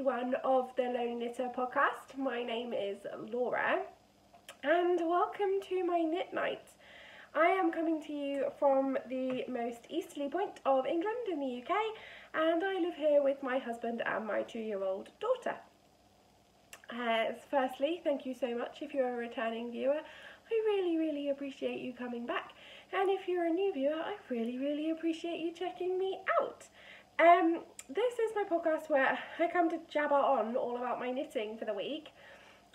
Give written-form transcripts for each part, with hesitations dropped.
one of the Lonely Knitter podcast. My name is Laura and welcome to my knit night. I am coming to you from the most easterly point of England in the UK, and I live here with my husband and my 2-year-old daughter. Firstly, thank you so much if you're a returning viewer. I really appreciate you coming back, and if you're a new viewer, I really appreciate you checking me out. This is my podcast where I come to jabber on all about my knitting for the week.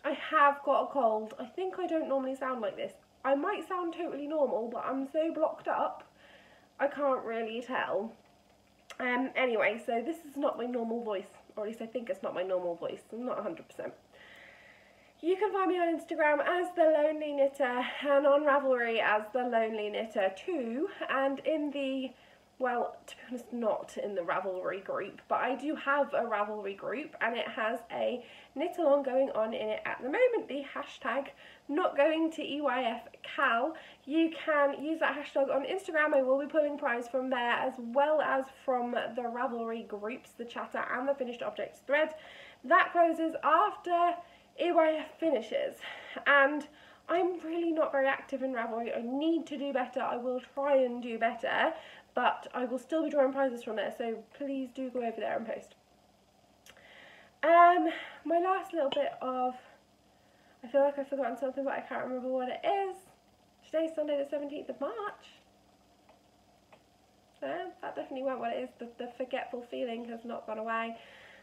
I have got a cold. I think I don't normally sound like this. I might sound totally normal, but I'm so blocked up, I can't really tell. Anyway, so this is not my normal voice, or at least I think it's not my normal voice. I'm not 100%. You can find me on Instagram as The Lonely Knitter and on Ravelry as The Lonely Knitter too, and in the, well, to be honest, not in the Ravelry group, but I do have a Ravelry group and it has a knit along going on in it at the moment, the hashtag not going to EYF Cal. You can use that hashtag on Instagram. I will be pulling prize from there as well as from the Ravelry groups, the chatter and the finished objects thread. That closes after EYF finishes, and I'm really not very active in Ravelry. I need to do better. I will try and do better, but I will still be drawing prizes from there, so please do go over there and post. My last little bit of, I feel like I've forgotten something, but I can't remember what it is. Today's Sunday the 17th of March. So that definitely won't what it is. The forgetful feeling has not gone away.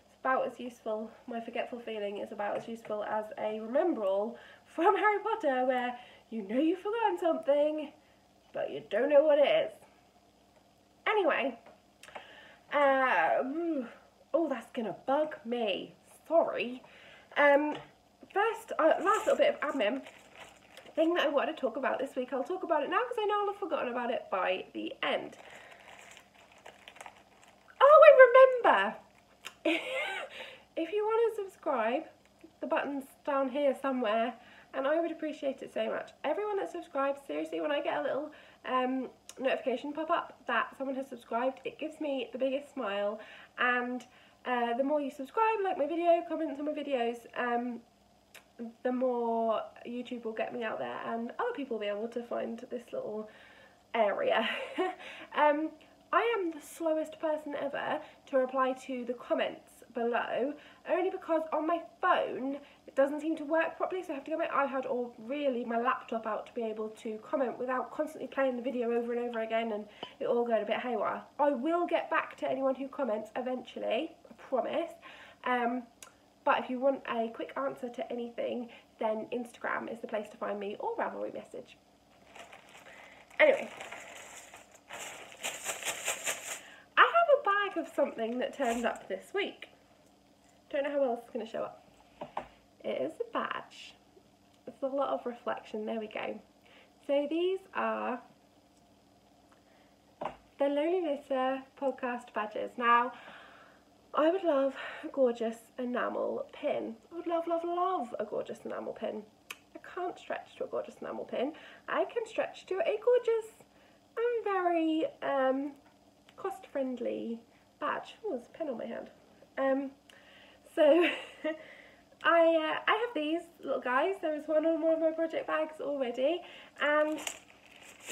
It's about as useful, my forgetful feeling is about as useful as a remembrall from Harry Potter, where you know you've forgotten something, but you don't know what it is. Anyway, oh, that's gonna bug me. Sorry. First, last little bit of admin thing that I wanted to talk about this week. I'll talk about it now because I know I'll have forgotten about it by the end. Oh, I remember. If you want to subscribe, the button's down here somewhere, and I would appreciate it so much. Everyone that subscribes, seriously, when I get a little notification pop up that someone has subscribed, it gives me the biggest smile, and the more you subscribe, like my video, comments on my videos, the more YouTube will get me out there and other people will be able to find this little area. I am the slowest person ever to reply to the comments below, only because on my phone it doesn't seem to work properly, so I have to get my iPad or really my laptop out to be able to comment without constantly playing the video over and over again and it all going a bit haywire. I will get back to anyone who comments eventually, I promise, but if you want a quick answer to anything, then Instagram is the place to find me, or Ravelry message. Anyway, I have a bag of something that turned up this week. Don't know how else it's going to show up. It is a badge. It's a lot of reflection. There we go. So these are the Lonely Knitter podcast badges. Now, I would love a gorgeous enamel pin. I would love a gorgeous enamel pin. I can't stretch to a gorgeous enamel pin. I can stretch to a gorgeous and very cost-friendly badge. Oh, there's a pen on my hand. So I have these little guys. There is one on one of my project bags already, and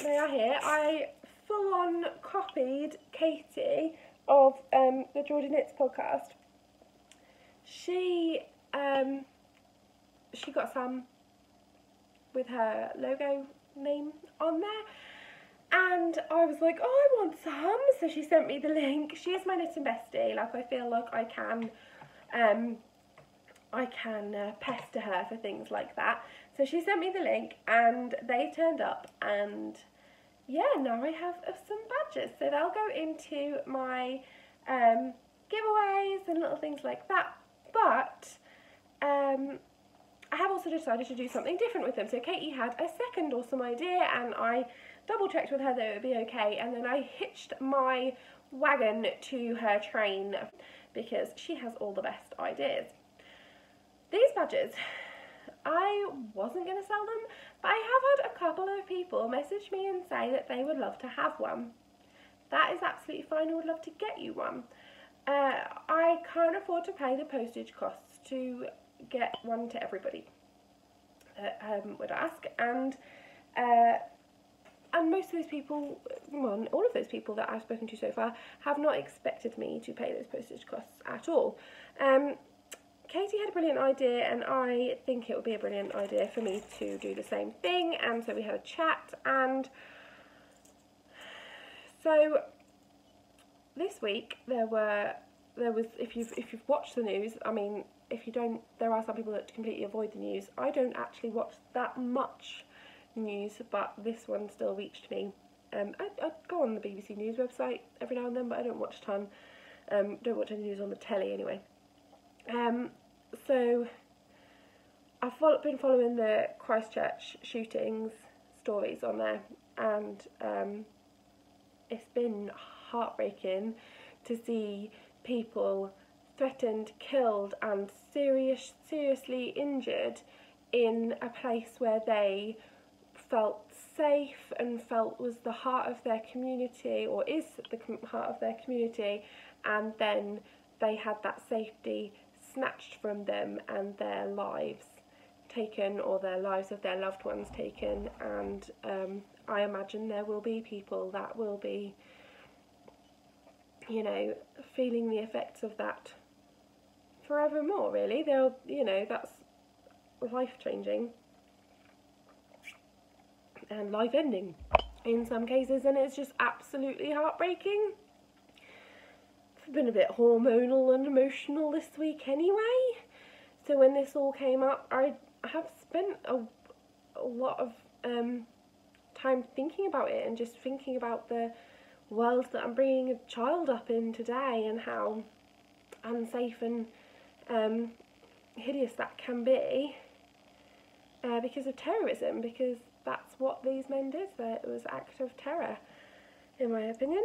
they are here. I full-on copied Katie of the Geordie Knits podcast. She got some with her logo name on there, and I was like, oh, I want some, so she sent me the link. She is my knitting bestie. Like, I feel like I can pester her for things like that. So she sent me the link and they turned up, and yeah, now I have some badges. So they'll go into my giveaways and little things like that. But I have also decided to do something different with them. So Katie had a second awesome idea, and I double checked with her that it would be okay, and then I hitched my wagon to her train because she has all the best ideas. These badges, I wasn't going to sell them, but I have had a couple of people message me and say that they would love to have one. That is absolutely fine. I would love to get you one. I can't afford to pay the postage costs to get one to everybody that would ask, and most of those people, well, all of those people that I've spoken to so far have not expected me to pay those postage costs at all. Katie had a brilliant idea, and I think it would be a brilliant idea for me to do the same thing, and so we had a chat. And so this week there was, if you've watched the news, I mean, if you don't, there are some people that completely avoid the news. I don't actually watch that much news, but this one still reached me. I go on the BBC News website every now and then, but I don't watch a ton. Don't watch any news on the telly anyway. So I've been following the Christchurch shootings stories on there, and it's been heartbreaking to see people threatened, killed and seriously injured in a place where they felt safe and felt was the heart of their community, or is the heart of their community, and then they had that safety snatched from them and their lives taken, or their lives of their loved ones taken. And I imagine there will be people that will be, you know, feeling the effects of that forevermore, really. They'll, you know, that's life-changing and life-ending in some cases, and it's just absolutely heartbreaking. I've been a bit hormonal and emotional this week anyway, so when this all came up, I have spent a lot of time thinking about it, and just thinking about the world that I'm bringing a child up in today, and how unsafe and hideous that can be because of terrorism, because that's what these men did. It was an act of terror, in my opinion.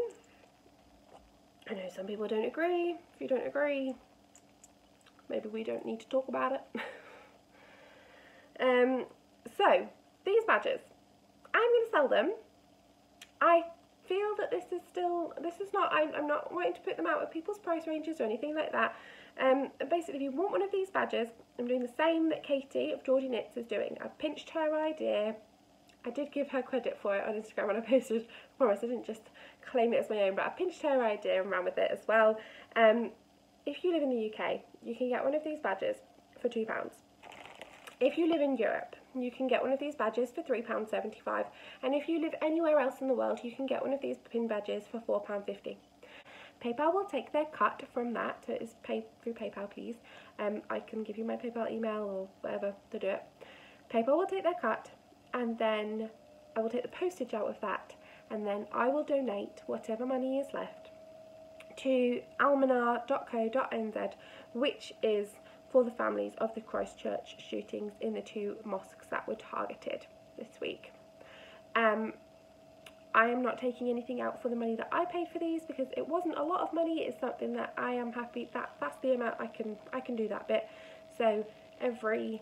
I know some people don't agree. If you don't agree, maybe we don't need to talk about it. So, these badges, I'm going to sell them. I feel that this is not, I'm not wanting to put them out of people's price ranges or anything like that. Basically, if you want one of these badges, I'm doing the same that Katie of Geordie Knits is doing. I pinched her idea. I did give her credit for it on Instagram when I posted. I promise I didn't just claim it as my own, but I pinched her idea and ran with it as well. If you live in the UK, you can get one of these badges for £2. If you live in Europe, you can get one of these badges for £3.75. And if you live anywhere else in the world, you can get one of these pin badges for £4.50. PayPal will take their cut from that, so it is paid through PayPal, please. I can give you my PayPal email or whatever to do it. PayPal will take their cut, and then I will take the postage out of that, and then I will donate whatever money is left to almanar.co.nz, which is for the families of the Christchurch shootings in the 2 mosques that were targeted this week. I am not taking anything out for the money that I paid for these, because it wasn't a lot of money. It's something that I am happy that's the amount I can do that bit. So every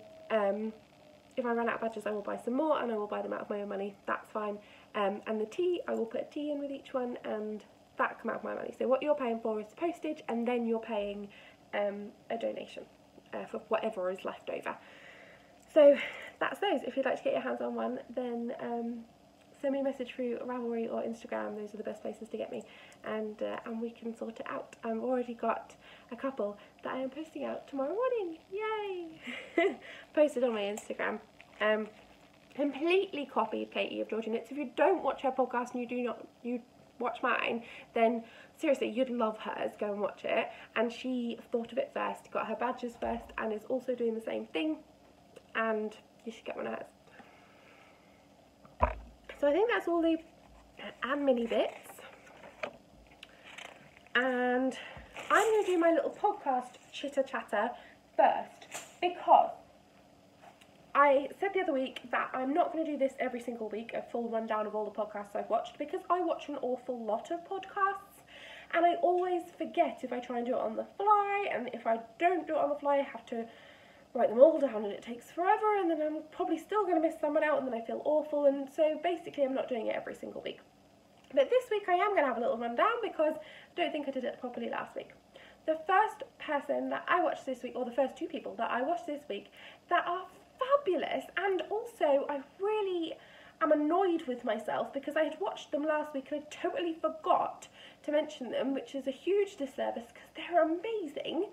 if I run out of badges, I will buy some more, and I will buy them out of my own money. That's fine. And the tea, I will put a tea in with each one, and that come out of my money. So what you're paying for is the postage, and then you're paying a donation for whatever is left over. So that's those. If you'd like to get your hands on one, then send me a message through Ravelry or Instagram. Those are the best places to get me, and we can sort it out. I've already got a couple that I am posting out tomorrow morning. Yay! Posted on my Instagram. Completely copied Katie of Geordie Knits. If you don't watch her podcast and you watch mine, then seriously, you'd love hers. Go and watch it. And she thought of it first, got her badges first, and is also doing the same thing. And you should get one of hers. So I think that's all the admin-y bits. And I'm going to do my little podcast chitter-chatter first, because I said the other week that I'm not going to do this every single week, a full rundown of all the podcasts I've watched, because I watch an awful lot of podcasts, and I always forget if I try and do it on the fly, and if I don't do it on the fly, I have to write them all down, and it takes forever, and then I'm probably still going to miss someone out, and then I feel awful, and so basically I'm not doing it every single week. But this week I am going to have a little rundown, because I don't think I did it properly last week. the first person that I watched this week, or the first two people that I watched this week that are fabulous, and also I really am annoyed with myself because I had watched them last week and I totally forgot to mention them, which is a huge disservice because they're amazing,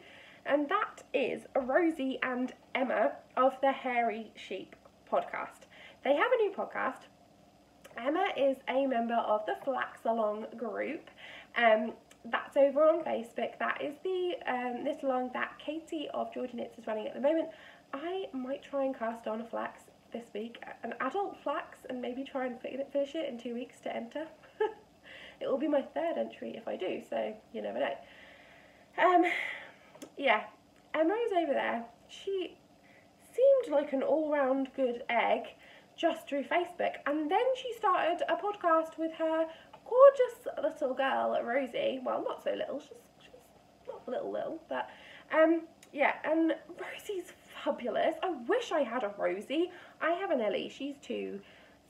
and that is Rosie and Emma of the Hairy Sheep podcast. They have a new podcast. Emma is a member of the Flax Along group. That's over on Facebook. That is the knit along that Katie of Geordie Knits is running at the moment. I might try and cast on a flax this week, an adult flax, and maybe try and finish it in 2 weeks to enter. It will be my third entry if I do, so you never know. Yeah, Emma is over there. She seemed like an all-round good egg just through Facebook, and then she started a podcast with her gorgeous little girl, Rosie. Well, not so little, she's not little, but yeah, and Rosie's fabulous. I wish I had a Rosie. I have an Ellie, she's 2,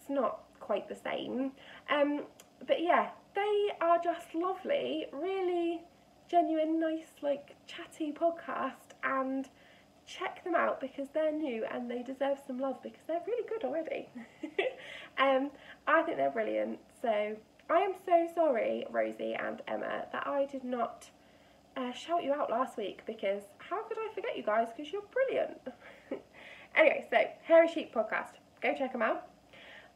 it's not quite the same. But yeah, they are just lovely, really genuine, nice, like chatty podcast, and check them out because they're new and they deserve some love because they're really good already. I think they're brilliant, so I am so sorry, Rosie and Emma, that I did not shout you out last week, because how could I forget you guys, because you're brilliant. Anyway, so Hairy Sheep podcast, go check them out.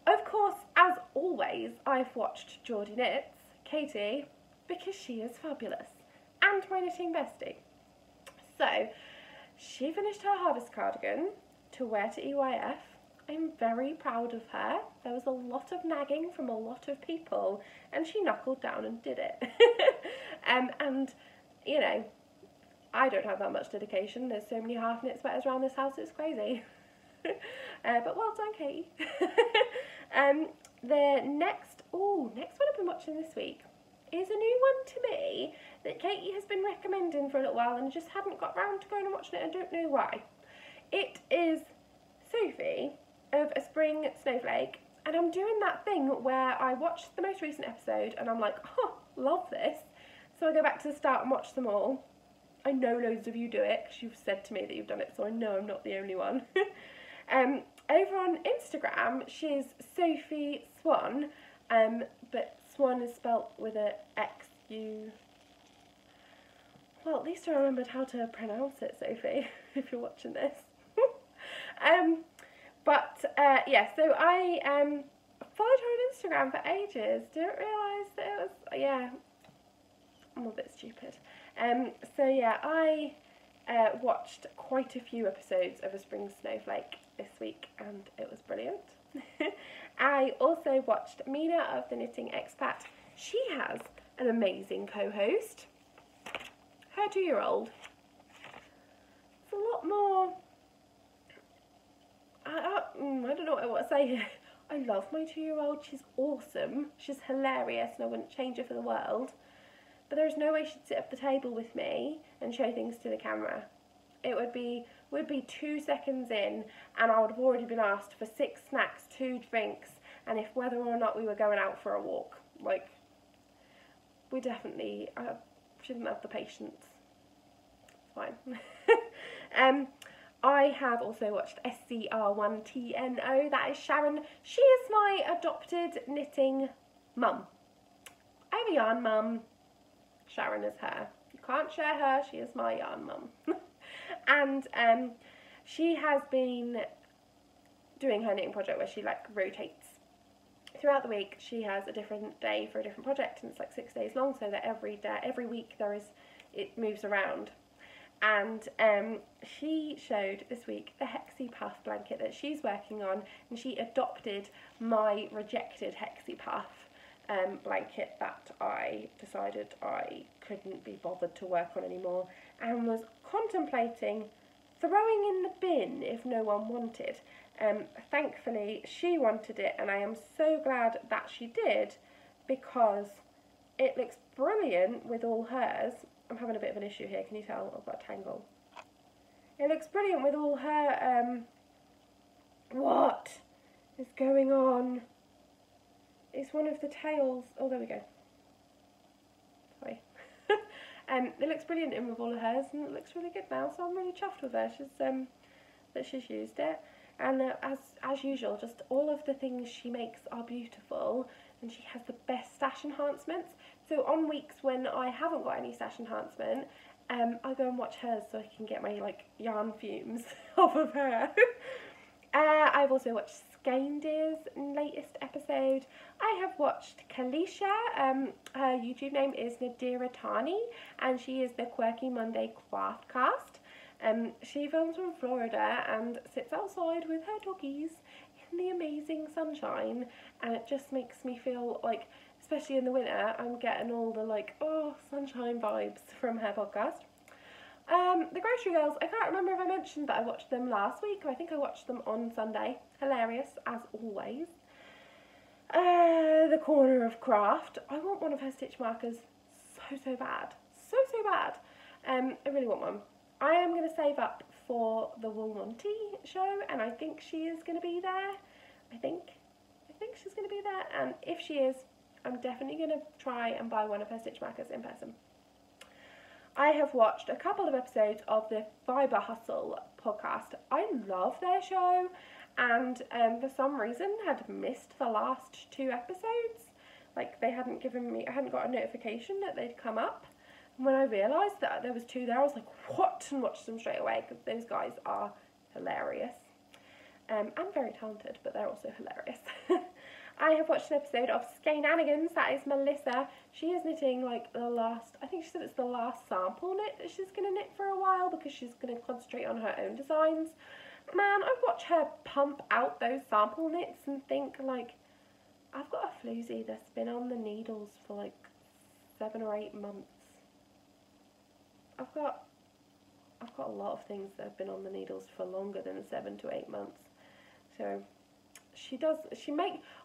Of course, as always, I've watched Geordie Knits, Katie, because she is fabulous, and my knitting bestie. So, she finished her harvest cardigan to wear to EYF. I'm very proud of her. There was a lot of nagging from a lot of people, and she knuckled down and did it. And, you know, I don't have that much dedication. There's so many half knit sweaters around this house, it's crazy. But well done, Katie. The next one I've been watching this week is a new one to me that Katie has been recommending for a little while and just hadn't got round to going and watching it. I don't know why. It is Sophie of A Spring Snowflake, and I'm doing that thing where I watch the most recent episode and I'm like, oh, love this. So I go back to the start and watch them all. I know loads of you do it because you've said to me that you've done it, so I know I'm not the only one. Over on Instagram, she's Sophie Swan, but Swan is spelt with a X-U. Well, at least I remembered how to pronounce it, Sophie, if you're watching this. Yeah, so I followed her on Instagram for ages, didn't realise that it was, yeah, I'm a bit stupid. So yeah, I watched quite a few episodes of A Spring Snowflake this week, and it was brilliant. I also watched Mina of the Knitting Expat. She has an amazing co-host. Her 2-year-old. It's a lot more, I don't know what I want to say here. I love my 2-year-old. She's awesome. She's hilarious, and I wouldn't change her for the world. But there's no way she'd sit at the table with me and show things to the camera. It would be 2 seconds in, and I would have already been asked for 6 snacks, 2 drinks, and if whether or not we were going out for a walk. Like, we definitely shouldn't have the patience. It's fine. I have also watched SCR1TNO. That is Sharon. She is my adopted knitting mum. I have a yarn mum. Sharon is her. You can't share her. She is my yarn mum. And she has been doing her knitting project where she like rotates throughout the week. She has a different day for a different project, and it's like 6 days long, so that every week it moves around. And she showed this week the Hexie Puff blanket that she's working on, and she adopted my rejected Hexie Puff blanket that I decided I couldn't be bothered to work on anymore, and was contemplating throwing in the bin if no one wanted. Thankfully she wanted it, and I am so glad that she did, because it looks brilliant with all hers. I'm having a bit of an issue here, can you tell? I've got a tangle. It looks brilliant with all her, what is going on? It's one of the tails, oh there we go. Sorry. It looks brilliant in with all of hers, and it looks really good now, so I'm really chuffed with her. She's used it. And as usual, just all of the things she makes are beautiful, and she has the best stash enhancements. So on weeks when I haven't got any stash enhancement, I go and watch hers so I can get my like yarn fumes off of her. I've also watched Skeindeer's latest episode. I have watched Kalisha. Her YouTube name is Nadiratani, and she is the Quirky Monday Craftcast. She films from Florida and sits outside with her doggies in the amazing sunshine, and it just makes me feel like, especially in the winter, I'm getting all the like, oh, sunshine vibes from her podcast. The Grocery Girls, I can't remember if I mentioned that I watched them last week. I think I watched them on Sunday. Hilarious, as always. The Corner of Craft. I want one of her stitch markers so bad. So bad. I really want one. I am going to save up for the Wool Monty show, and I think she is going to be there. I think she's going to be there, and if she is, I'm definitely going to try and buy one of her stitch markers in person. I have watched a couple of episodes of the Fibre Hustle podcast. I love their show, and for some reason had missed the last 2 episodes. Like, they hadn't given me, I hadn't got a notification that they'd come up. And when I realised that there was 2 there, I was like, what? And watched them straight away, because those guys are hilarious. And very talented, but they're also hilarious. I have watched an episode of Skeinanigans. That is Melissa. She is knitting like the last, I think she said it's the last sample knit that she's going to knit for a while, because she's going to concentrate on her own designs. Man, I watch her pump out those sample knits and think like, I've got a floozy that's been on the needles for like 7 or 8 months. I've got a lot of things that have been on the needles for longer than 7 to 8 months. So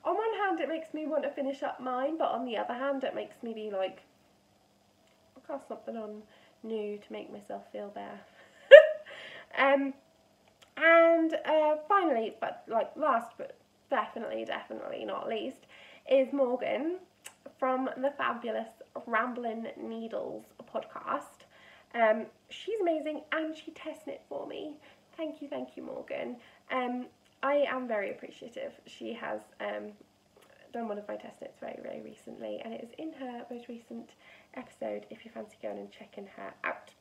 on one hand it makes me want to finish up mine, but on the other hand it makes me be like, I'll cast something on new to make myself feel better. Finally, but like last but definitely not least, is Morgan from the fabulous Ramblin Needles podcast. She's amazing, and she test knit for me. Thank you, Morgan. I am very appreciative. She has done one of my test knits very recently, and it is in her most recent episode if you fancy going and checking her out.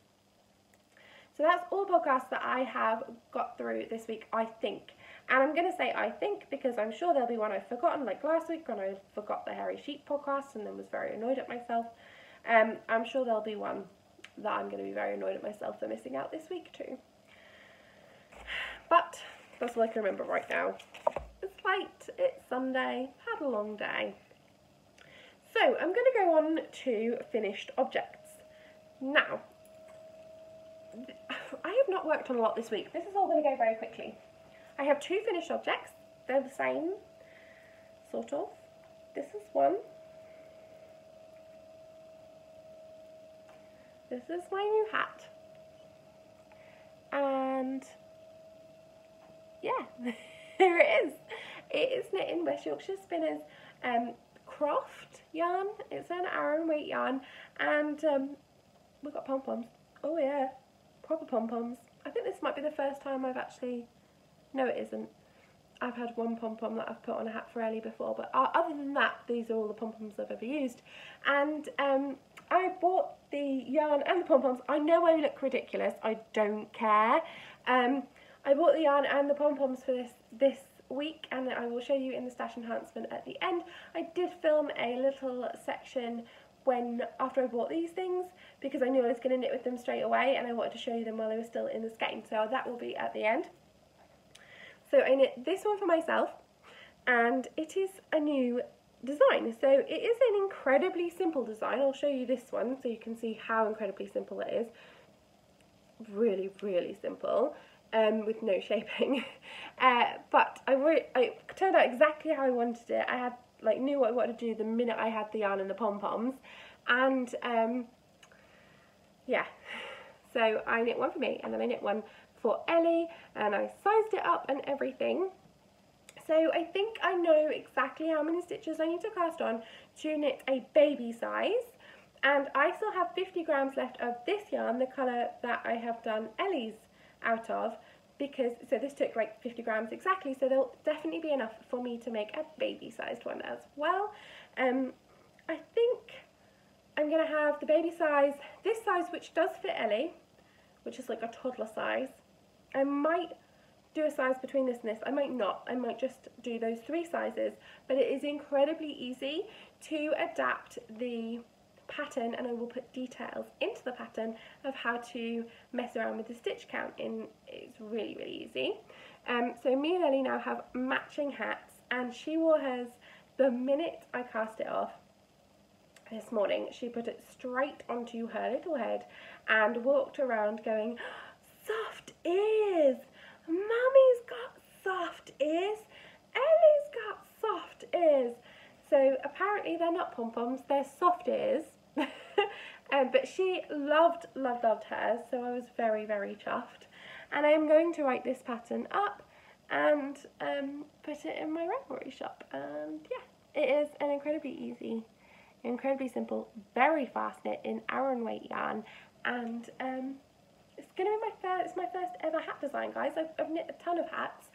So that's all the podcasts that I have got through this week, I think. And I'm going to say I think because I'm sure there'll be one I've forgotten, like last week when I forgot the Hairy Sheep podcast and then was very annoyed at myself. I'm sure there'll be one that I'm going to be very annoyed at myself for missing out this week too. But that's all I can remember right now. It's late, it's Sunday, had a long day. So I'm going to go on to finished objects. Now, I have not worked on a lot this week. This is all going to go very quickly. I have 2 finished objects. They're the same, sort of. This is one. This is my new hat. And yeah, here it is. It is knit in West Yorkshire Spinners Croft yarn. It's an Aran weight yarn, and we've got pom poms. Oh yeah, proper pom poms. I think this might be the first time I've actually. No, it isn't. I've had one pom pom that I've put on a hat for Ellie before, but other than that, these are all the pom poms I've ever used. And I bought the yarn and the pom poms. I know I look ridiculous. I don't care. I bought the yarn and the pom poms for this week, and I will show you in the stash enhancement at the end. I did film a little section after I bought these things, because I knew I was going to knit with them straight away, and I wanted to show you them while they were still in the skein, so that will be at the end. So I knit this one for myself, and it is a new design. So it is an incredibly simple design. I'll show you this one so you can see how incredibly simple it is. Really, really simple, with no shaping. But it turned out exactly how I wanted it. I knew what I wanted to do the minute I had the yarn and the pom-poms, and yeah, so I knit one for me, and then I knit one for Ellie, and I sized it up and everything. So I think I know exactly how many stitches I need to cast on to knit a baby size. And I still have 50 grams left of this yarn, the colour that I have done Ellie's out of, because, so this took like 50 grams exactly, so there'll definitely be enough for me to make a baby sized one as well. I think I'm going to have the baby size, this size which does fit Ellie, which is like a toddler size. I might do a size between this and this, I might not, I might just do those 3 sizes, but it is incredibly easy to adapt the pattern, and I will put details into the pattern of how to mess around with the stitch count in. It's really, really easy. So me and Ellie now have matching hats, and she wore hers the minute I cast it off this morning. She put it straight onto her little head and walked around going, soft ears, Mummy's got soft ears, Ellie's got soft ears. So apparently they're not pom-poms, they're soft ears. But she loved hers, so I was very, very chuffed. And I'm going to write this pattern up and put it in my Ravelry shop. And yeah, it is an incredibly easy, incredibly simple, very fast knit in Aran weight yarn. And it's going to be my first ever hat design, guys. I've knit a ton of hats.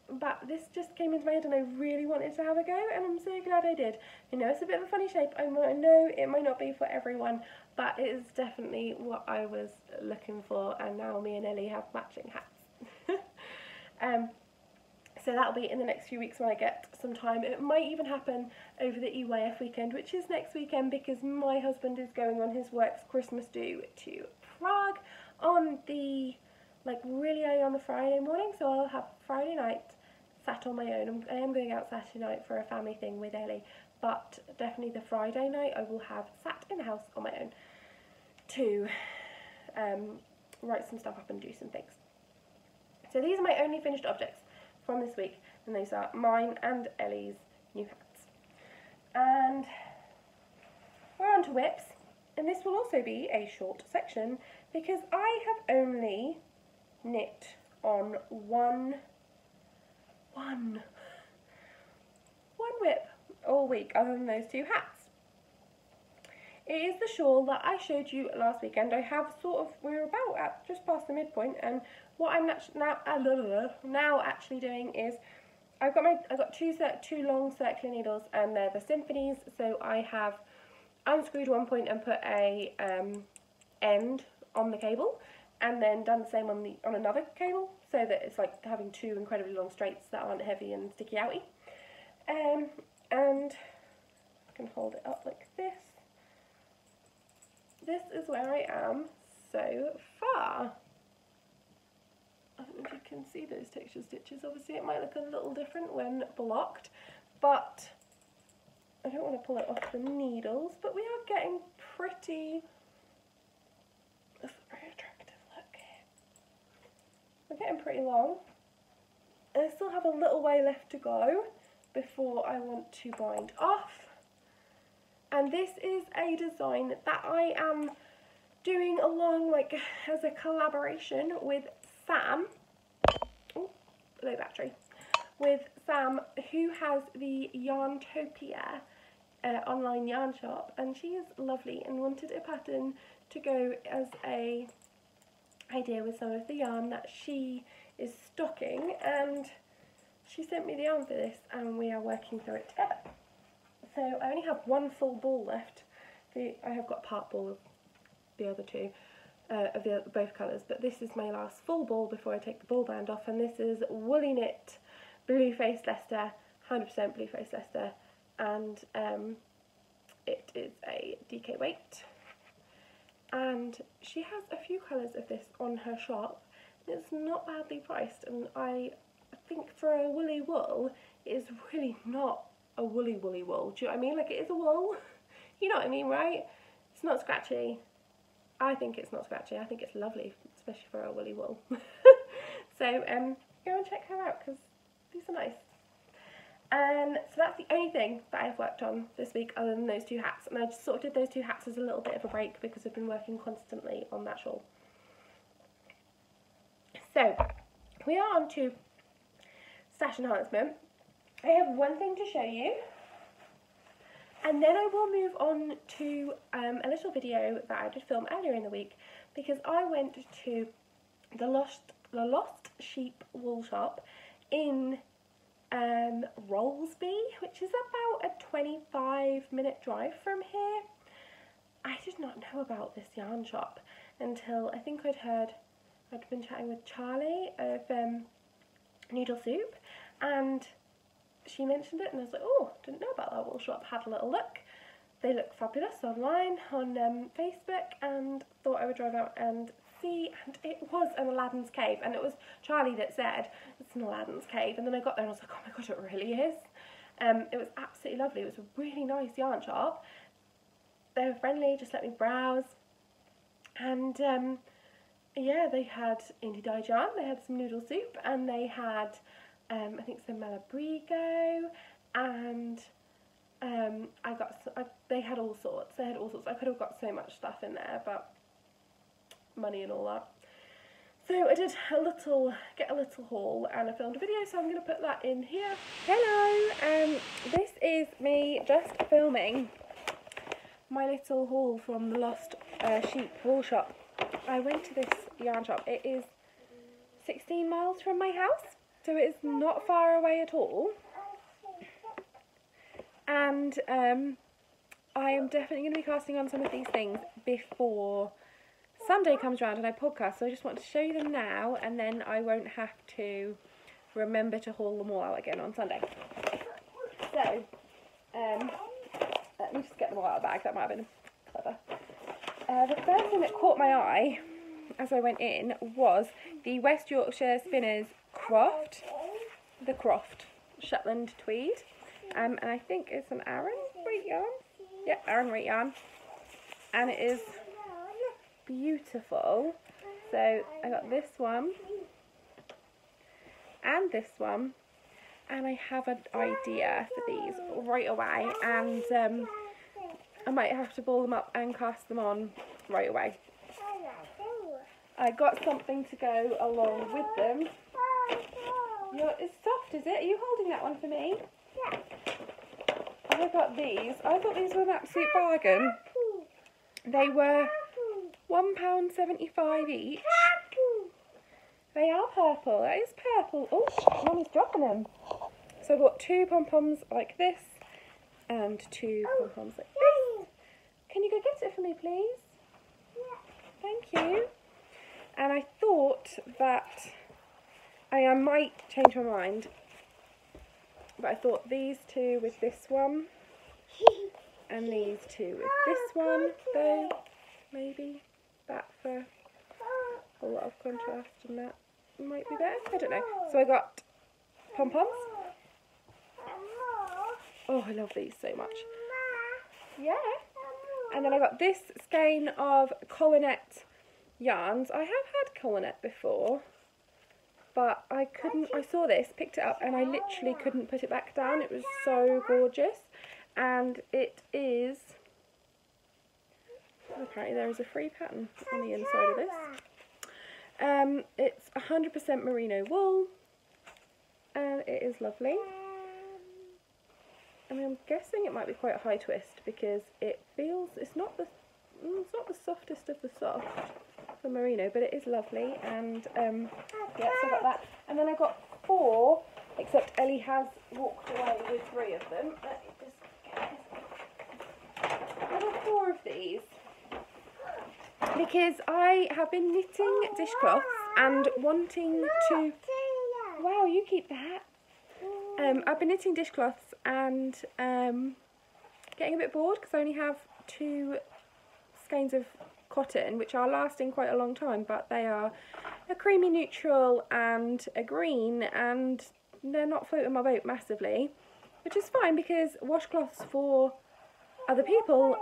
But this just came into my head and I really wanted to have a go, and I'm so glad I did. I know it's a bit of a funny shape, I know it might not be for everyone, but it is definitely what I was looking for, and now me and Ellie have matching hats. So that'll be in the next few weeks when I get some time. It might even happen over the EYF weekend, which is next weekend, because my husband is going on his work's Christmas do to Prague on the, like, really early on the Friday morning, so I'll have Friday night sat on my own. I am going out Saturday night for a family thing with Ellie, but definitely the Friday night I will have sat in the house on my own to write some stuff up and do some things. So these are my only finished objects from this week, and those are mine and Ellie's new hats. And we're on to whips, and this will also be a short section because I have only knit on one whip all week, other than those 2 hats. It is the shawl that I showed you last weekend. I have we're about at just past the midpoint, and what I'm now actually doing is I've got two long circular needles, and they're the symphonies. So I have unscrewed one point and put a end on the cable, and then done the same on another cable, so that it's like having 2 incredibly long straights that aren't heavy and sticky outy. And I can hold it up like this. This is where I am so far. I don't know if you can see those texture stitches. Obviously it might look a little different when blocked, but I don't want to pull it off the needles, but we are getting pretty... That's a very attractive look. We're getting pretty long. I still have a little way left to go before I want to bind off. And this is a design that I am doing along, like, as a collaboration with Sam. Oh, low battery. With Sam, who has the Yarntopia online yarn shop, and she is lovely and wanted a pattern to go as a idea with some of the yarn that she is stocking, and she sent me the yarn for this, and we are working through it together. So I only have one full ball left. I have got part ball of the other 2 of both colours, but this is my last full ball before I take the ball band off, and this is Woolly Knit Blue Face Leicester, 100% Blue Face Leicester, and it is a DK weight. And she has a few colours of this on her shop, and it's not badly priced, and I think for a woolly wool, it is really not a woolly wool. Do you know what I mean? Like, it is a wool. You know what I mean, right? It's not scratchy. I think it's not scratchy. I think it's lovely, especially for a woolly wool. So go and check her out, because these are nice. And so that's the only thing that I've worked on this week other than those 2 hats. And I just sort of did those 2 hats as a little bit of a break because I've been working constantly on that shawl. So we are on to stash enhancement. I have one thing to show you, And then I will move on to a little video that I did film earlier in the week, because I went to the Lost Sheep wool shop in Rollesby, which is about a 25-minute drive from here. I did not know about this yarn shop until I think I'd been chatting with Charlie of Noodle Soup, and she mentioned it, and I was like, oh, didn't know about that wool shop. Had a little look. They look fabulous online on Facebook, and thought I would drive out and see, and it was an Aladdin's cave, and it was Charlie that said it's an Aladdin's cave, and then I got there and I was like, oh my god, it really is. It was absolutely lovely. It was a really nice yarn shop. They were friendly, just let me browse, and yeah, they had indie dyed yarn, they had some Noodle Soup, and they had I think some Malabrigo, and they had all sorts. I could have got so much stuff in there, but money and all that. So I did get a little haul, and I filmed a video, so I'm going to put that in here. Hello, this is me just filming my little haul from the Lost Sheep wool shop. I went to this yarn shop. It is 16 miles from my house, so it is not far away at all. And I am definitely going to be casting on some of these things before Sunday comes around and I podcast, so I just want to show you them now, and then I won't have to remember to haul them all out again on Sunday. So, let me just get them all out of the bag. That might have been clever. The first thing that caught my eye as I went in was the West Yorkshire Spinners Croft, the Croft Shetland Tweed, and I think it's some Aran weight yarn. Yep, Aran weight yarn, and it is beautiful. So I got this one and this one, and I have an idea for these right away, and I might have to ball them up and cast them on right away. I got something to go along with them. It's soft, is it? Are you holding that one for me? Yeah. I got these. I thought these were an absolute bargain. They were £1.75 each. They are purple. That is purple. Oh, Mummy's dropping them. So I bought 2 Pom Poms like this and 2 Pom Poms like this. Can you go get it for me, please? Thank you. And I thought that I might change my mind, but I thought these 2 with this one and these 2 with this one, though maybe that for a lot of contrast, and that might be better. I don't know. So I got Pom Poms. Oh, I love these so much. Yeah. And then I got this skein of Colinette yarns. I have had Colinette before, but I saw this, picked it up, and I literally couldn't put it back down. It was so gorgeous. And it is, apparently there is a free pattern on the inside of this. It's 100% merino wool, and it is lovely. I mean, I'm guessing it might be quite a high twist, because it feels, it's not the softest of the soft for merino, but it is lovely. And yeah, so I got that, and then I got 4, except Ellie has walked away with 3 of them. Let me just get this. I got 4 of these because I have been knitting dishcloths and wanting to. Wow, you keep that. I've been knitting dishcloths and getting a bit bored, because I only have 2 skeins of cotton, which are lasting quite a long time, but they are a creamy neutral and a green, and they're not floating my boat massively, which is fine, because washcloths for other people,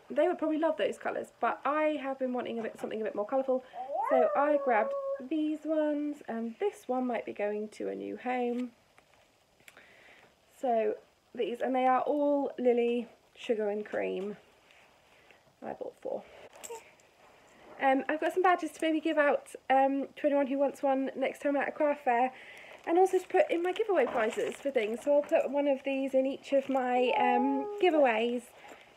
they would probably love those colours, but I have been wanting something a bit more colourful, so I grabbed these ones, and this one might be going to a new home. So these, and they are all Lily Sugar and Cream. I bought 4. I've got some badges to maybe give out to anyone who wants one next time at a craft fair. and also to put in my giveaway prizes for things. So I'll put one of these in each of my giveaways,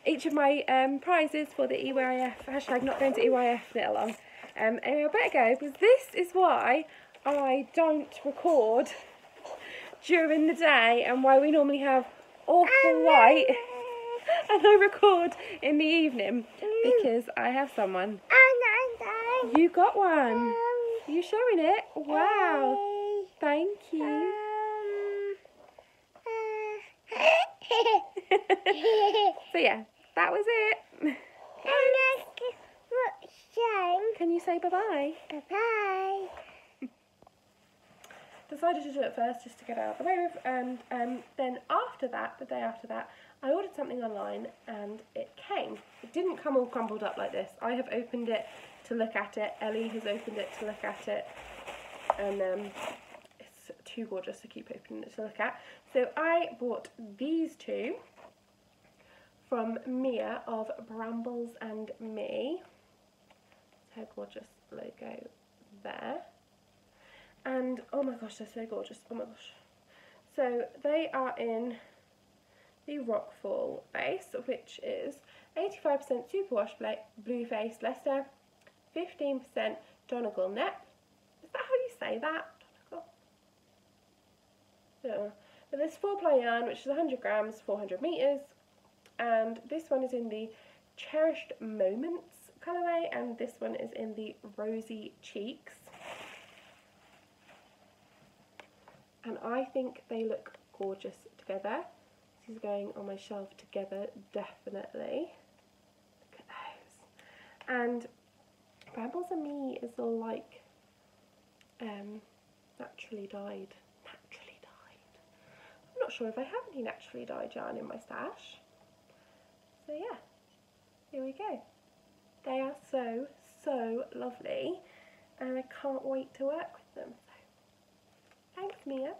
each of my prizes for the EYF, hashtag not going to EYF knit along. Anyway, I better go, because this is why I don't record during the day and why we normally have awful light and I record in the evening, because I have someone. You got one. Are you showing it? Wow. Thank you. So yeah, that was it. Can you say bye-bye? Bye-bye. Decided to do it first just to get it out of the way with, and then after that, the day after that, I ordered something online and it came. It didn't come all crumpled up like this. I have opened it to look at it, Ellie has opened it to look at it, and it's too gorgeous to keep opening it to look at. So I bought these two from Mia of Brambles and Me. Her gorgeous logo there. And oh my gosh, they're so gorgeous, oh my gosh. So they are in the Rockfall base, which is 85% superwash blue face Leicester, 15% Donegal net. Is that how you say that? Donegal? Yeah. But there's 4-ply yarn, which is 100 grams, 400 meters. And this one is in the Cherished Moments colourway, and this one is in the Rosy Cheeks. And I think they look gorgeous together. These are going on my shelf together, definitely. Look at those. And Brambles and Me is all like naturally dyed. Naturally dyed. I'm not sure if I have any naturally dyed yarn in my stash. So yeah, here we go. They are so, so lovely, and I can't wait to work with them. So, thanks Mia.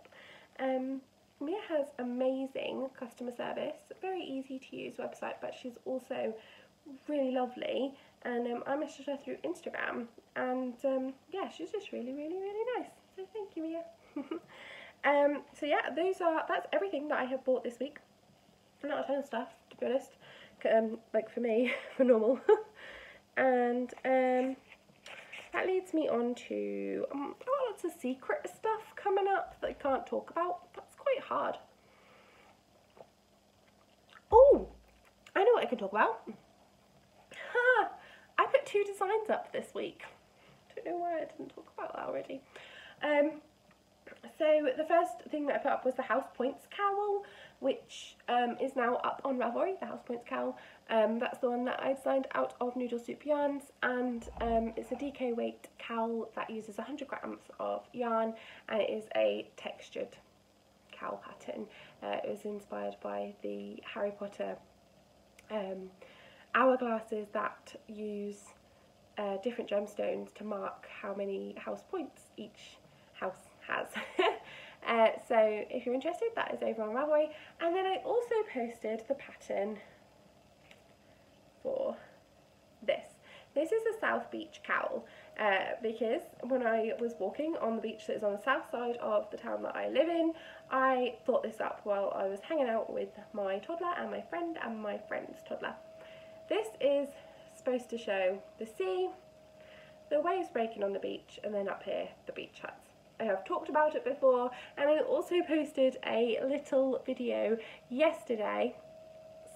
Mia has amazing customer service, very easy to use website, but she's also really lovely, and I messaged her through Instagram, and yeah, she's just really, really, really nice. So thank you, Mia. So yeah, that's everything that I have bought this week. Not a ton of stuff, to be honest, like for me, for normal. And that leads me on to lots of secret stuff coming up that I can't talk about. That's quite hard. Oh, I know what I can talk about. I put 2 designs up this week. Don't know why I didn't talk about that already. So the first thing that I put up was the House Points Cowl, which is now up on Ravelry, the House Points Cowl. That's the one that I designed out of Noodle Soup yarns, and it's a DK weight cowl that uses 100 grams of yarn, and it is a textured cowl pattern. It was inspired by the Harry Potter hourglasses that use different gemstones to mark how many house points each house has. So if you're interested, that is over on Ravelry. And then I also posted the pattern for this. This is a South Beach cowl, because when I was walking on the beach that is on the south side of the town that I live in, I thought this up while I was hanging out with my toddler and my friend and my friend's toddler. This is supposed to show the sea, the waves breaking on the beach, and then up here the beach huts. I have talked about it before, and I also posted a little video yesterday,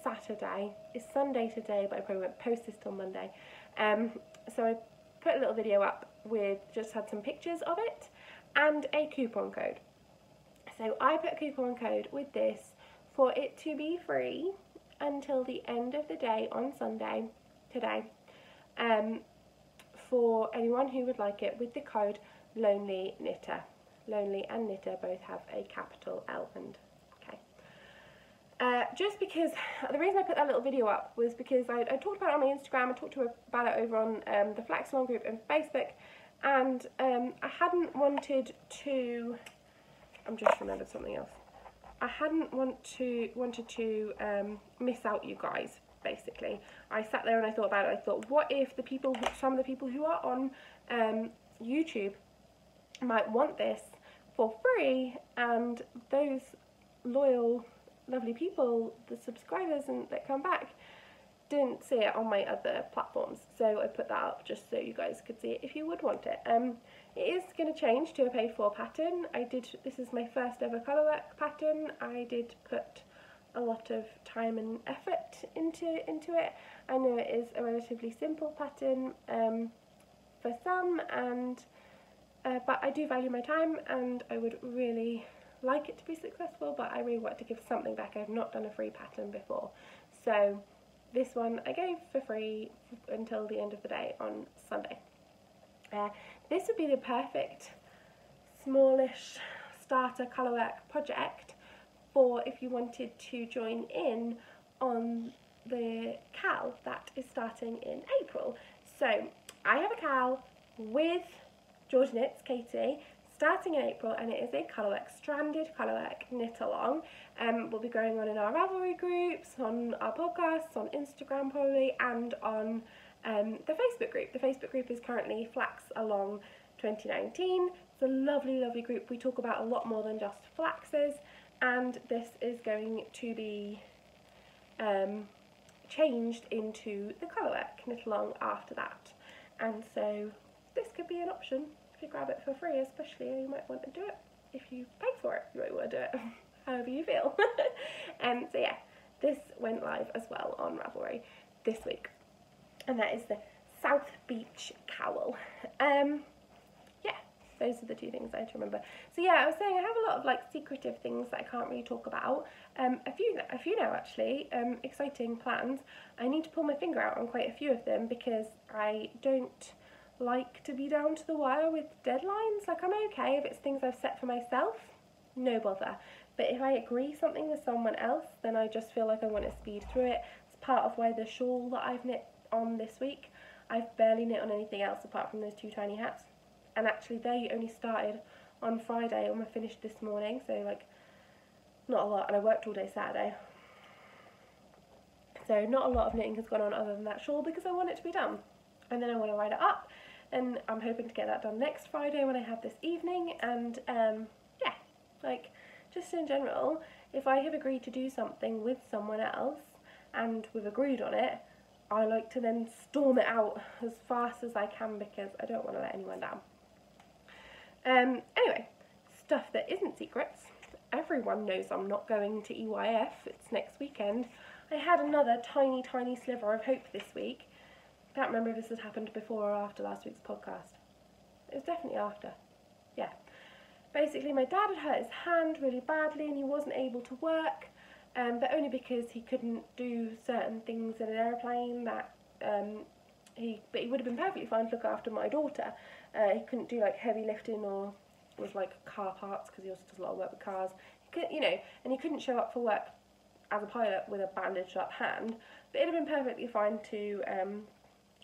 Saturday, it's Sunday today, but I probably won't post this till Monday. So I put a little video up with, just had some pictures of it, and a coupon code. So I put a coupon code with this for it to be free until the end of the day on Sunday, today, for anyone who would like it, with the code Lonely Knitter. Lonely and Knitter both have a capital L and K. Just because, the reason I put that little video up was because I talked about it on my Instagram, I talked about it over on the Flax Salon group and Facebook, and I hadn't wanted to, I'm just remembered something else. I hadn't wanted to miss out you guys, basically. I sat there and I thought about it. I thought, what if the people, some of the people who are on YouTube might want this for free, and those loyal, lovely people, the subscribers that come back, didn't see it on my other platforms, so I put that up just so you guys could see it if you would want it. It is going to change to a paid for pattern. This is my first ever colourwork pattern. I did put a lot of time and effort into it. I know it is a relatively simple pattern for some, and but I do value my time, and I would really like it to be successful, but I really want to give something back. I've not done a free pattern before, so this one I gave for free until the end of the day on Sunday. This would be the perfect smallish starter colourwork project for if you wanted to join in on the cowl that is starting in April. So I have a cowl with Geordie Knits, Katie, starting in April, and it is a colourwork, stranded colourwork knit along. We'll be going on in our Ravelry groups, on our podcasts, on Instagram probably, and on the Facebook group. The Facebook group is currently Flax Along 2019. It's a lovely, lovely group. We talk about a lot more than just flaxes, and this is going to be changed into the colourwork knit along after that. And so this could be an option if you grab it for free, especially you might want to do it. If you pay for it, you might want to do it however you feel. So yeah, this went live as well on Ravelry this week, and that is the South Beach cowl. Yeah, those are the two things I have to remember. So yeah, I was saying I have a lot of like secretive things that I can't really talk about. A few now actually, exciting plans. I need to pull my finger out on quite a few of them because I don't like to be down to the wire with deadlines. Like, I'm okay if it's things I've set for myself, no bother. But if I agree something with someone else, then I just feel like I want to speed through it. It's part of why the shawl that I've knit on this week, I've barely knit on anything else apart from those two tiny hats. And actually they only started on Friday when I finished this morning, so like not a lot, and I worked all day Saturday. So not a lot of knitting has gone on other than that shawl because I want it to be done. And then I want to write it up, and I'm hoping to get that done next Friday when I have this evening. And yeah, like just in general, if I have agreed to do something with someone else and we've agreed on it, I like to then storm it out as fast as I can because I don't want to let anyone down. Anyway, stuff that isn't secrets. Everyone knows I'm not going to EYF, it's next weekend. I had another tiny, tiny sliver of hope this week. I can't remember if this has happened before or after last week's podcast. It was definitely after. Yeah. Basically, my dad had hurt his hand really badly and he wasn't able to work, but only because he couldn't do certain things in an aeroplane that he would have been perfectly fine to look after my daughter. He couldn't do like heavy lifting or was like car parts because he also does a lot of work with cars. He could, and he couldn't show up for work as a pilot with a bandaged up hand, but it'd have been perfectly fine to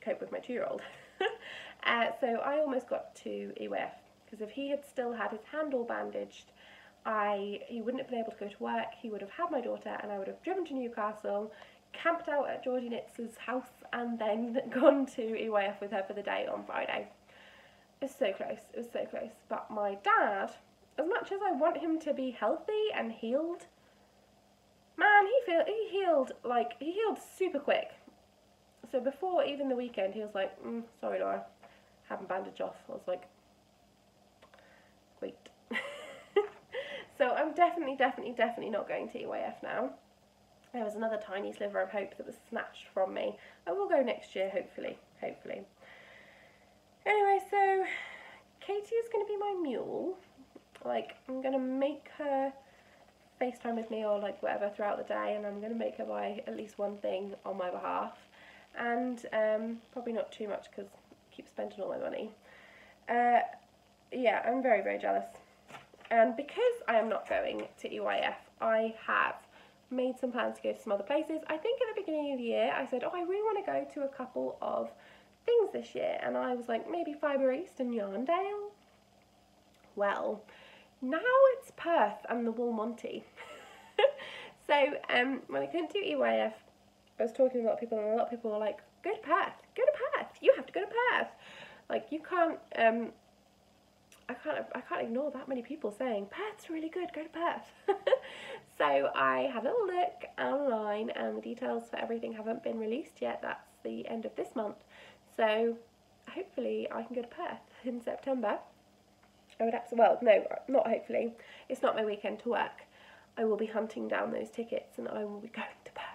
cope with my 2-year-old. So I almost got to EYF because if he had still had his hand all bandaged, he wouldn't have been able to go to work. He would have had my daughter and I would have driven to Newcastle, camped out at Geordie Knits' house and then gone to EYF with her for the day on Friday. It was so close, it was so close. But my dad, as much as I want him to be healthy and healed, man, he healed super quick. So before even the weekend, he was like, sorry Laura, haven't bandaged off. I was like, great. So I'm definitely not going to EYF now. There was another tiny sliver of hope that was snatched from me. I will go next year, hopefully. Anyway, so Katie is going to be my mule. Like, I'm going to make her FaceTime with me or like whatever throughout the day, and I'm going to make her buy at least one thing on my behalf. And probably not too much because I keep spending all my money. Yeah, I'm very, very jealous. And because I am not going to EYF, I have made some plans to go to some other places. I think at the beginning of the year I said, oh, I really want to go to a couple of things this year, and I was like, maybe Fibre East and Yarndale. Well, now it's Perth and the Wool Monty. So when I couldn't do EYF, I was talking to a lot of people, and a lot of people were like, go to Perth, you have to go to Perth. Like, you can't, I can't ignore that many people saying Perth's really good, go to Perth. So I had a little look online, and the details for everything haven't been released yet. That's the end of this month, so hopefully I can go to Perth in September. I would well, no, not hopefully. It's not my weekend to work. I will be hunting down those tickets, and I will be going to Perth.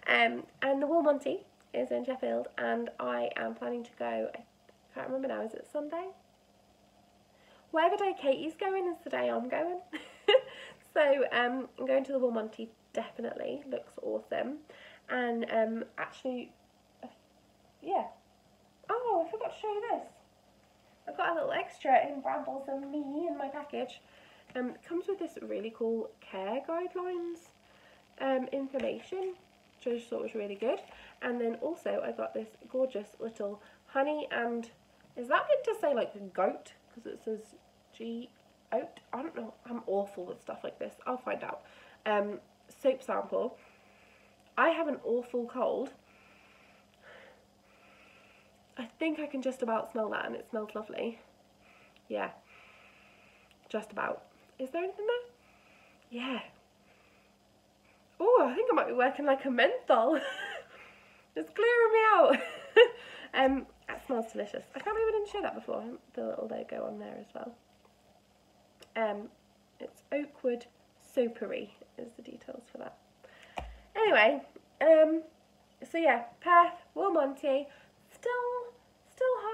And the Wool Monty is in Sheffield, and I am planning to go. I can't remember now. Is it Sunday? Whatever day Katie's going is the day I'm going. So I'm going to the Wool Monty, definitely. Looks awesome. And actually, yeah. Oh, I forgot to show you this. I've got a little extra in Brambles and Me in my package. It comes with this really cool care guidelines information, which I just thought was really good. And then also I got this gorgeous little honey and, is that meant to say like goat? Because it says G-oat. I don't know. I'm awful with stuff like this. I'll find out. Soap sample. I have an awful cold. I think I can just about smell that, and it smells lovely. Yeah. Just about. Is there anything there? Yeah. Oh, I think I might be working like a menthol. It's clearing me out. That smells delicious. I can't believe I didn't show that before. The little logo on there as well. It's Oakwood Soapery is the details for that. Anyway, so yeah, Perth, Wool Monty, still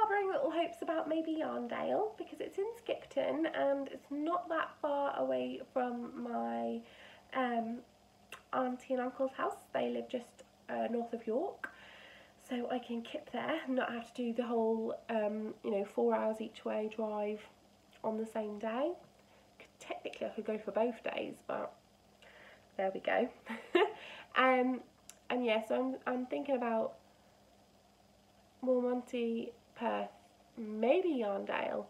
harbouring little hopes about maybe Yarndale, because it's in Skipton and it's not that far away from my auntie and uncle's house. They live just north of York, so I can kip there and not have to do the whole 4 hours each way drive on the same day. Technically I could go for both days, but there we go. And yeah, so I'm thinking about Wool Monty, Perth, maybe Yarndale.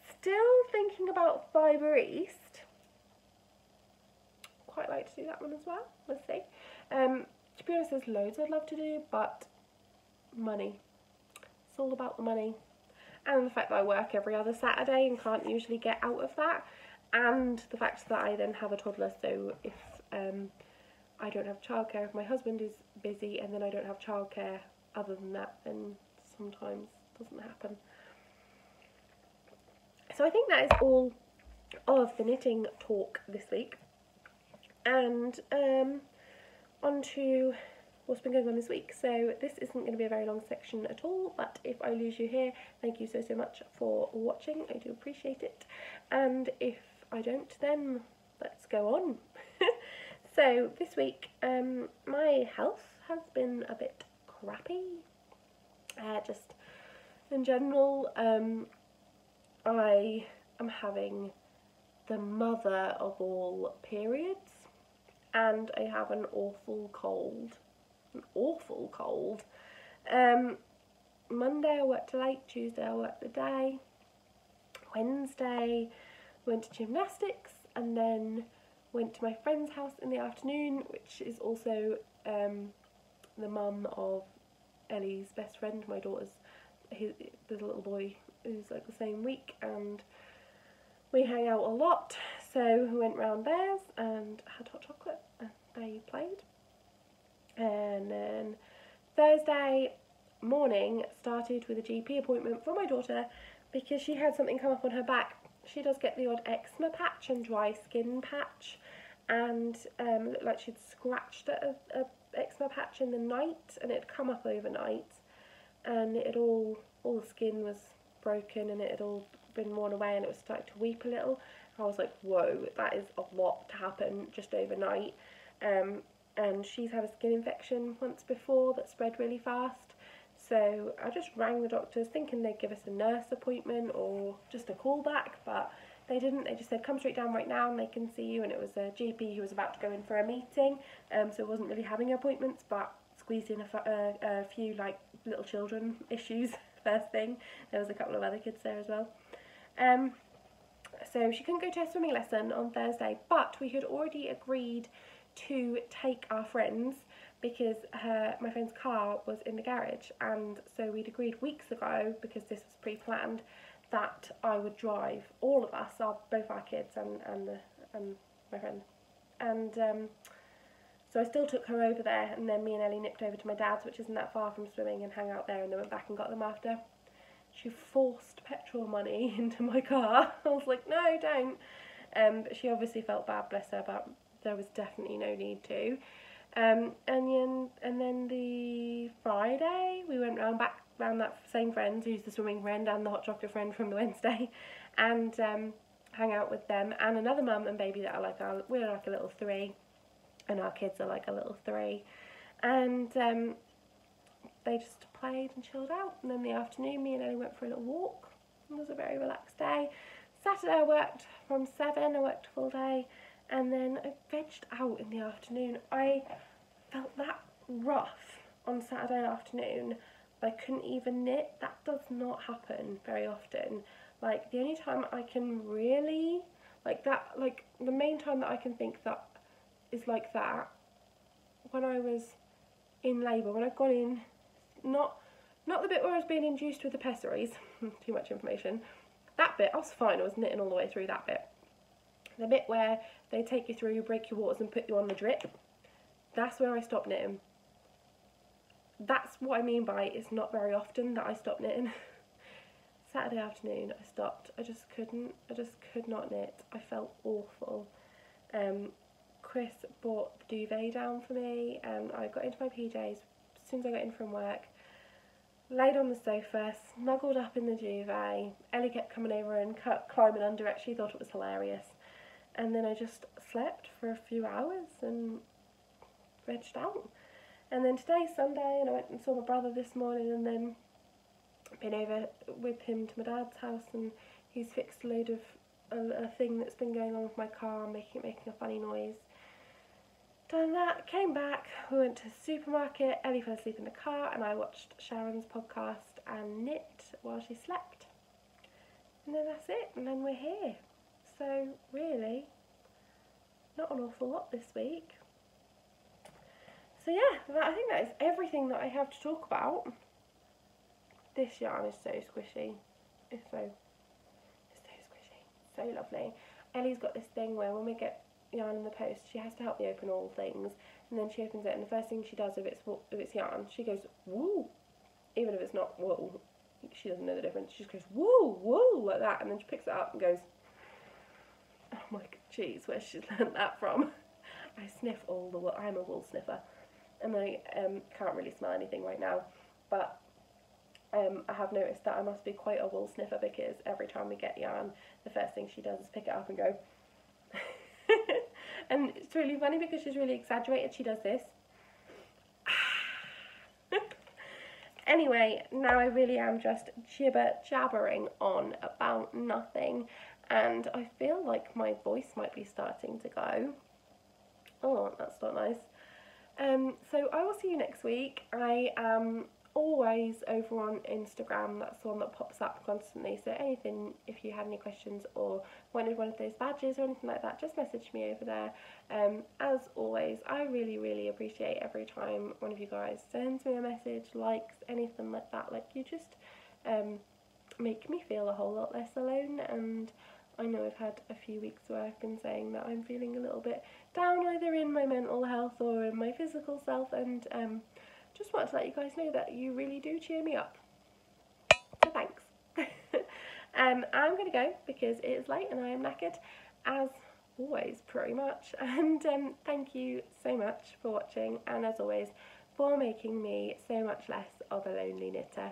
Still thinking about Fibre East. Quite like to do that one as well. We'll see. To be honest, there's loads I'd love to do, but money. It's all about the money. And the fact that I work every other Saturday and can't usually get out of that. And the fact that I then have a toddler, so if I don't have childcare, if my husband is busy and then I don't have childcare other than that, then sometimes it doesn't happen. So I think that is all of the knitting talk this week. And on to what's been going on this week. So this isn't going to be a very long section at all, but if I lose you here, thank you so much for watching. I do appreciate it. And if I don't, then let's go on. So this week my health has been a bit crappy. Just in general, I am having the mother of all periods, and I have an awful cold. Monday I worked late, Tuesday I worked the day, Wednesday went to gymnastics, and then went to my friend's house in the afternoon, which is also the mum of Ellie's best friend, my daughter's, the little boy who's like the same week, and we hang out a lot. So we went round theirs and had hot chocolate and they played. And then Thursday morning started with a GP appointment for my daughter because she had something come up on her back. She does get the odd eczema patch and dry skin patch, and looked like she'd scratched at a eczema patch in the night, and it had come up overnight, and it had all the skin was broken and it had all been worn away, and it was starting to weep a little. I was like, whoa, that is a lot to happen just overnight. And she's had a skin infection once before that spread really fast, so I just rang the doctors thinking they'd give us a nurse appointment or just a call back, but they didn't. They just said come straight down right now and they can see you, and it was a GP who was about to go in for a meeting, so it wasn't really having appointments, but squeezed in a few like little children issues first thing. There was a couple of other kids there as well. So she couldn't go to her swimming lesson on Thursday, but we had already agreed to take our friends because my friend's car was in the garage, and so we'd agreed weeks ago, because this was pre-planned, that I would drive all of us, both our kids and my friend. And so I still took her over there, and then me and Ellie nipped over to my dad's, which isn't that far from swimming, and hung out there, and then went back and got them after. She forced petrol money into my car. I was like, no, don't. But she obviously felt bad, bless her, but there was definitely no need to. And then the Friday, we went back round that same friend, who's the swimming friend and the hot chocolate friend from the Wednesday, and hang out with them, and another mum and baby that are like, we're like a little 3, and our kids are like a little 3, and they just played and chilled out. And then the afternoon, me and Ellie went for a little walk. It was a very relaxed day. Saturday I worked from 7, I worked a full day, and then I vegged out in the afternoon. I felt that rough on Saturday afternoon. I couldn't even knit. That does not happen very often. Like, the only time I can really, like that, like the main time that I can think that is like that, when I was in labour, when I've gone in, not the bit where I was being induced with the pessaries, too much information. That bit, I was fine, I was knitting all the way through that bit. The bit where they take you through, break your waters and put you on the drip, that's where I stopped knitting. That's what I mean by it's not very often that I stop knitting. Saturday afternoon I stopped. I just could not knit. I felt awful. Chris brought the duvet down for me, and I got into my PJs as soon as I got in from work. Laid on the sofa, snuggled up in the duvet. Ellie kept coming over and climbing under it. She thought it was hilarious. And then I just slept for a few hours and vegged out. And then today's Sunday, and I went and saw my brother this morning, and then been over with him to my dad's house, and he's fixed a load of a thing that's been going on with my car, making a funny noise. Done that, came back, we went to the supermarket, Ellie fell asleep in the car, and I watched Sharon's podcast and knit while she slept. And then that's it, and then we're here. So really, not an awful lot this week. So yeah, I think that is everything that I have to talk about. This yarn is so squishy. It's so squishy. So lovely. Ellie's got this thing where when we get yarn in the post, she has to help me open all things, and then she opens it, and the first thing she does if it's yarn, she goes woo. Even if it's not wool, she doesn't know the difference. She just goes woo, woo, like that, and then she picks it up and goes, oh my jeez, where's she learned that from? I sniff all the wool. I'm a wool sniffer, and I can't really smell anything right now, but I have noticed that I must be quite a wool sniffer, because every time we get yarn, the first thing she does is pick it up and go. And it's really funny because she's really exaggerated. She does this. Anyway, now I really am just jabbering on about nothing, and I feel like my voice might be starting to go. Oh, that's not nice. So I will see you next week. I am always over on Instagram. That's the one that pops up constantly, so anything, if you had any questions or wanted one of those badges or anything like that, just message me over there. As always, I really appreciate every time one of you guys sends me a message, likes, anything like that. Like, you just make me feel a whole lot less alone. And I know I've had a few weeks where I've been saying that I'm feeling a little bit down, either in my mental health or in my physical self, and just wanted to let you guys know that you really do cheer me up. So thanks. I'm going to go because it is late and I am knackered, as always, pretty much. And thank you so much for watching, and as always, for making me so much less of a lonely knitter.